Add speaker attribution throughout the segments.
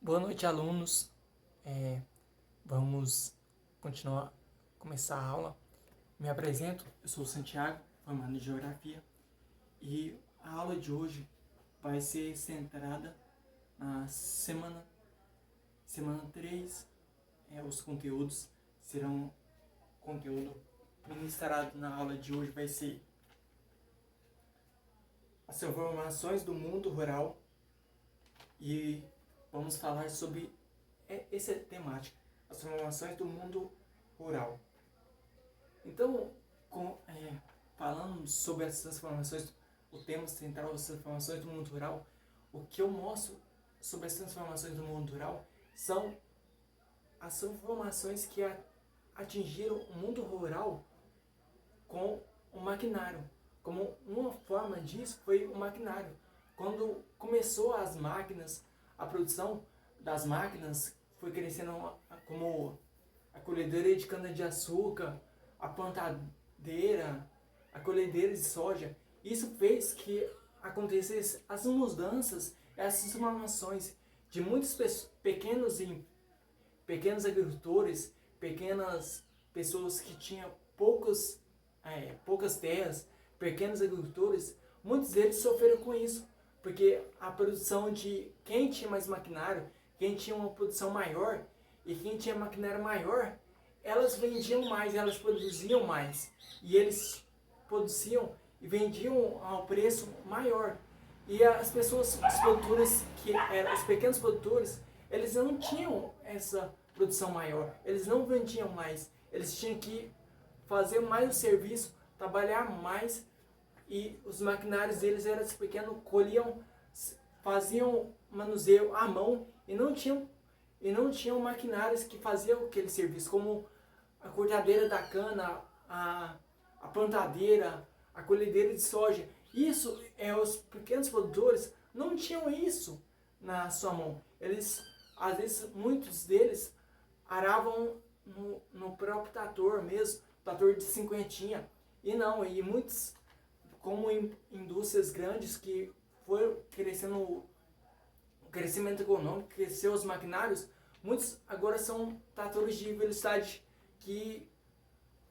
Speaker 1: Boa noite, alunos. Vamos começar a aula. Me apresento, eu sou o Santiago, formado em Geografia, e a aula de hoje vai ser centrada na semana 3. Os conteúdos serão conteúdo ministrado na aula de hoje vai ser as informações do mundo rural, e vamos falar sobre essa temática, as transformações do mundo rural. Então, falando sobre essas transformações, o tema central das transformações do mundo rural, o que eu mostro sobre as transformações do mundo rural são as transformações que atingiram o mundo rural com o maquinário. Como uma forma disso foi o maquinário. Quando começou as máquinas, a produção das máquinas foi crescendo, como a colhedeira de cana-de-açúcar, a plantadeira, a colhedeira de soja. Isso fez que acontecessem as mudanças, as transformações de muitos pequenos agricultores, pequenas pessoas que tinham poucas terras, pequenos agricultores. Muitos deles sofreram com isso, porque a produção de quem tinha mais maquinário, quem tinha uma produção maior e quem tinha maquinário maior, elas vendiam mais, elas produziam mais, e eles produziam e vendiam ao preço maior. E as pessoas, os produtores, que eram os pequenos produtores, eles não tinham essa produção maior, eles não vendiam mais, eles tinham que fazer mais o serviço, trabalhar mais, e os maquinários deles eram pequenos, colhiam, faziam manuseio à mão, e não tinham maquinários que faziam aquele serviço, como a cortadeira da cana, a plantadeira, a colhedeira de soja. Isso, os pequenos produtores não tinham isso na sua mão. Eles, às vezes, muitos deles aravam no próprio trator mesmo, trator de cinquentinha. E muitos, como indústrias grandes que foram crescendo, o crescimento econômico, cresceu os maquinários, muitos agora são tratores de velocidade que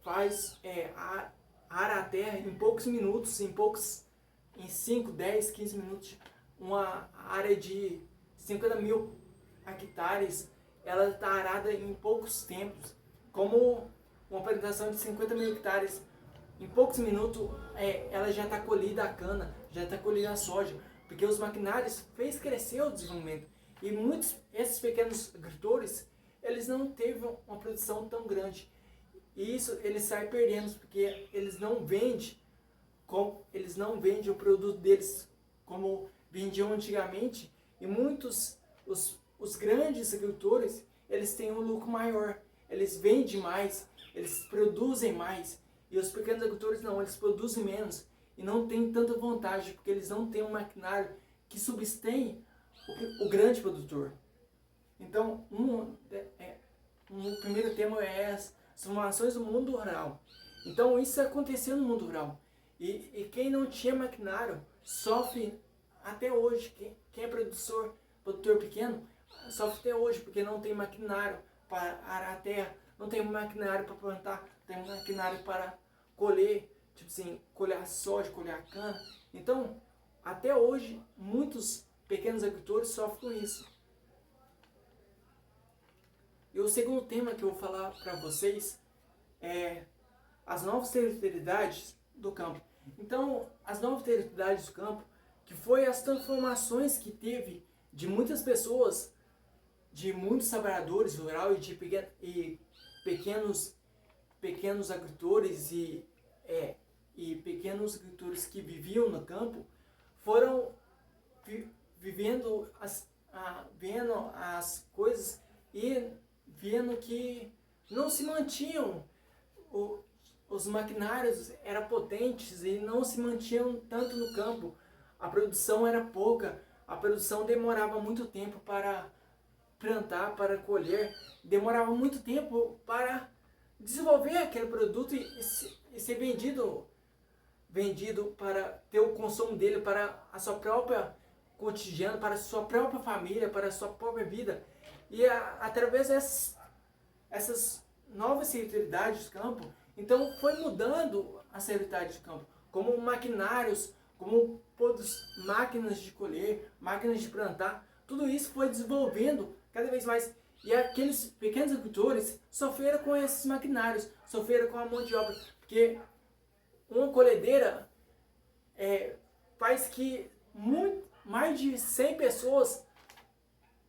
Speaker 1: faz ara a terra em poucos minutos, em 5, 10, 15 minutos. Uma área de 50 mil hectares, ela está arada em poucos tempos. Como uma plantação de 50 mil hectares, em poucos minutos ela já está colhida a cana, já está colhida a soja, porque os maquinários fez crescer o desenvolvimento. E muitos, esses pequenos agricultores, eles não teve uma produção tão grande. E isso eles saem perdendo, porque eles não vendem o produto deles como vendiam antigamente. E muitos, os grandes agricultores, eles têm um lucro maior, eles vendem mais, eles produzem mais. E os pequenos agricultores não, eles produzem menos e não têm tanta vantagem, porque eles não têm um maquinário que subsistém o grande produtor. Então, o primeiro tema é as transformações do mundo rural. Então, isso aconteceu no mundo rural. E quem não tinha maquinário sofre até hoje. Quem é produtor pequeno, sofre até hoje, porque não tem maquinário para arar a terra, não tem maquinário para plantar, não tem maquinário para colher, tipo assim, colher a soja, colher a cana. Então, até hoje, muitos pequenos agricultores sofrem com isso. E o segundo tema que eu vou falar para vocês é as novas territorialidades do campo. Então, as novas territorialidades do campo, que foi as transformações que teve de muitas pessoas, de muitos trabalhadores rurais e pequenos agricultores e pequenos agricultores que viviam no campo, foram vendo as coisas e vendo que não se mantinham, os maquinários eram potentes e não se mantinham tanto no campo. A produção era pouca, a produção demorava muito tempo para plantar, para colher, demorava muito tempo para desenvolver aquele produto e ser vendido para ter o consumo dele, para a sua própria cotidiano, para a sua própria família, para a sua própria vida. E através essas novas realidades do campo, então foi mudando as realidades do campo, como maquinários, como máquinas de colher, máquinas de plantar, tudo isso foi desenvolvendo cada vez mais. E aqueles pequenos agricultores sofreram com esses maquinários, sofreram com a mão de obra, porque uma colhedeira faz que mais de 100 pessoas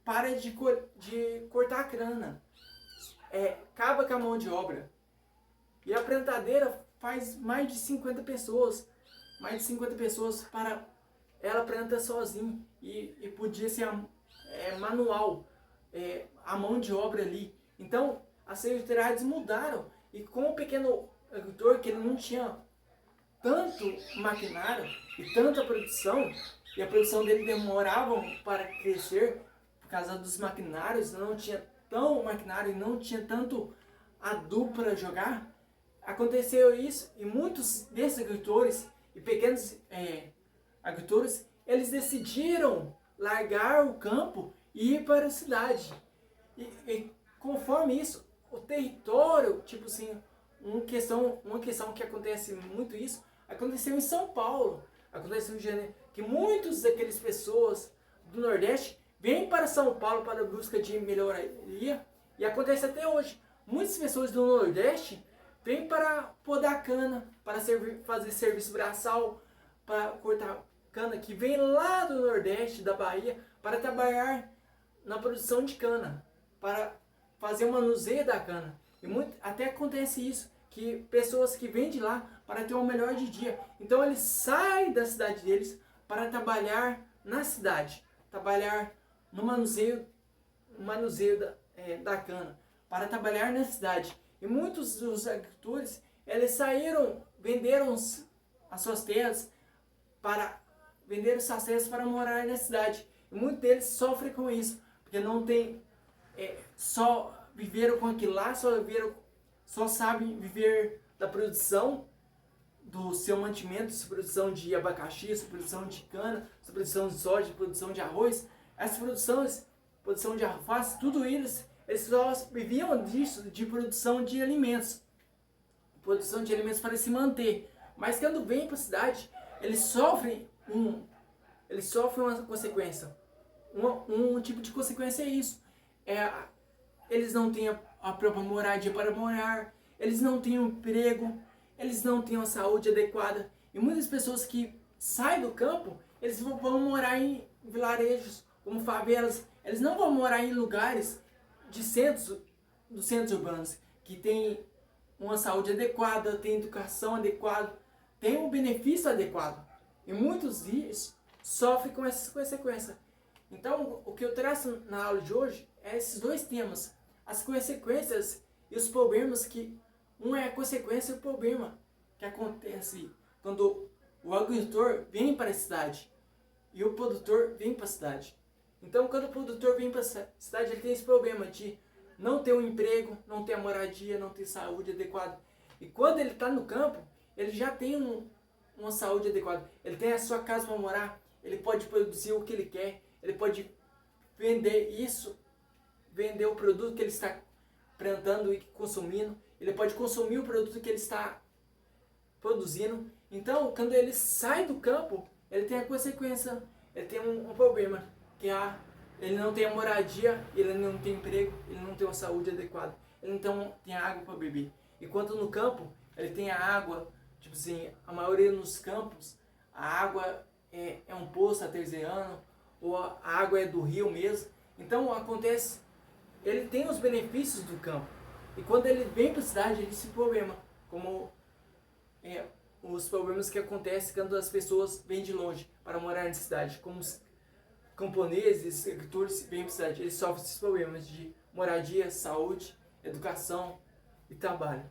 Speaker 1: parem de cortar a cana, acaba com a mão de obra. E a plantadeira faz mais de 50 pessoas para ela planta sozinha, e podia ser manual, a mão de obra ali. Então as realidades mudaram, e com o pequeno agricultor, que ele não tinha tanto maquinário e tanta produção, e a produção dele demorava para crescer por causa dos maquinários, não tinha tão maquinário e não tinha tanto adubo para jogar. Aconteceu isso, e muitos desses agricultores e pequenos agricultores, eles decidiram largar o campo e ir para a cidade. E conforme isso, o território, tipo assim, uma questão que acontece muito isso, aconteceu em São Paulo, aconteceu em Janeiro, que muitas daquelas pessoas do Nordeste vêm para São Paulo para a busca de melhoria, e acontece até hoje. Muitas pessoas do Nordeste vêm para podar cana, para fazer serviço braçal, para cortar cana, que vem lá do Nordeste, da Bahia, para trabalhar na produção de cana, para fazer o manuseio da cana. E até acontece isso, que pessoas que vêm de lá para ter o melhor de dia. Então eles saem da cidade deles para trabalhar na cidade, trabalhar no manuseio da cana, para trabalhar na cidade. E muitos dos agricultores, eles saíram, venderam as suas terras para morar na cidade. E muitos deles sofrem com isso, porque não tem, só viveram com aquilo lá, só sabem viver da produção do seu mantimento, sua produção de abacaxi, sua produção de cana, sua produção de soja, produção de arroz. Essas produção de alface, tudo eles só viviam disso, de produção de alimentos. Produção de alimentos para se manter. Mas quando vêm para a cidade, eles sofrem uma consequência. Um tipo de consequência é isso. Eles não têm a própria moradia para morar, eles não têm um emprego, eles não têm uma saúde adequada. E muitas pessoas que saem do campo, eles vão morar em vilarejos, como favelas. Eles não vão morar em lugares dos centros urbanos, que tem uma saúde adequada, tem educação adequada, tem um benefício adequado. E muitos deles sofrem com essas consequências. Então, o que eu traço na aula de hoje é esses dois temas. As consequências e os problemas, que um é a consequência e o problema que acontece quando o agricultor vem para a cidade e o produtor vem para a cidade. Então, quando o produtor vem para a cidade, ele tem esse problema de não ter um emprego, não ter a moradia, não ter saúde adequada. E quando ele está no campo, ele já tem uma saúde adequada. Ele tem a sua casa para morar, ele pode produzir o que ele quer, ele pode vender o produto que ele está plantando e consumindo, ele pode consumir o produto que ele está produzindo. Então, quando ele sai do campo, ele tem a consequência, ele tem um problema, que ele não tem a moradia, ele não tem emprego, ele não tem uma saúde adequada, ele não tem água para beber. Enquanto no campo, ele tem a água, tipo assim, a maioria nos campos, a água é um poço artesiano, ou a água é do rio mesmo. Então acontece, ele tem os benefícios do campo. E quando ele vem para a cidade, ele se problema, como os problemas que acontecem quando as pessoas vêm de longe para morar na cidade, como os camponeses, agricultores vêm para a cidade, eles sofrem esses problemas de moradia, saúde, educação e trabalho.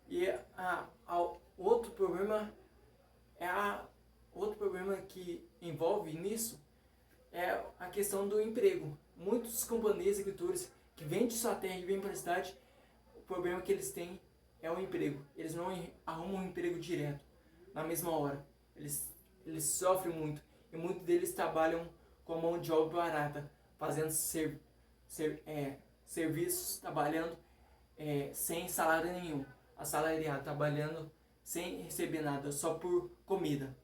Speaker 1: E outro problema que envolve nisso é a questão do emprego. Muitos camponeses e agricultores que vêm de sua terra e vêm para a cidade, o problema que eles têm é o emprego. Eles não arrumam um emprego direto, na mesma hora. Eles sofrem muito. e muitos deles trabalham com mão de obra barata, fazendo serviços, trabalhando sem salário nenhum, assalariado, trabalhando sem receber nada, só por comida.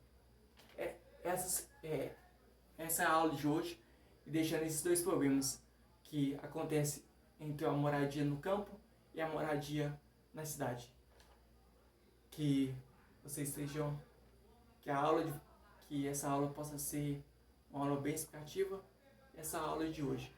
Speaker 1: Essa é a aula de hoje, e deixando esses dois problemas que acontecem entre a moradia no campo e a moradia na cidade. Que vocês estejam, que essa aula possa ser uma aula bem explicativa, essa aula de hoje.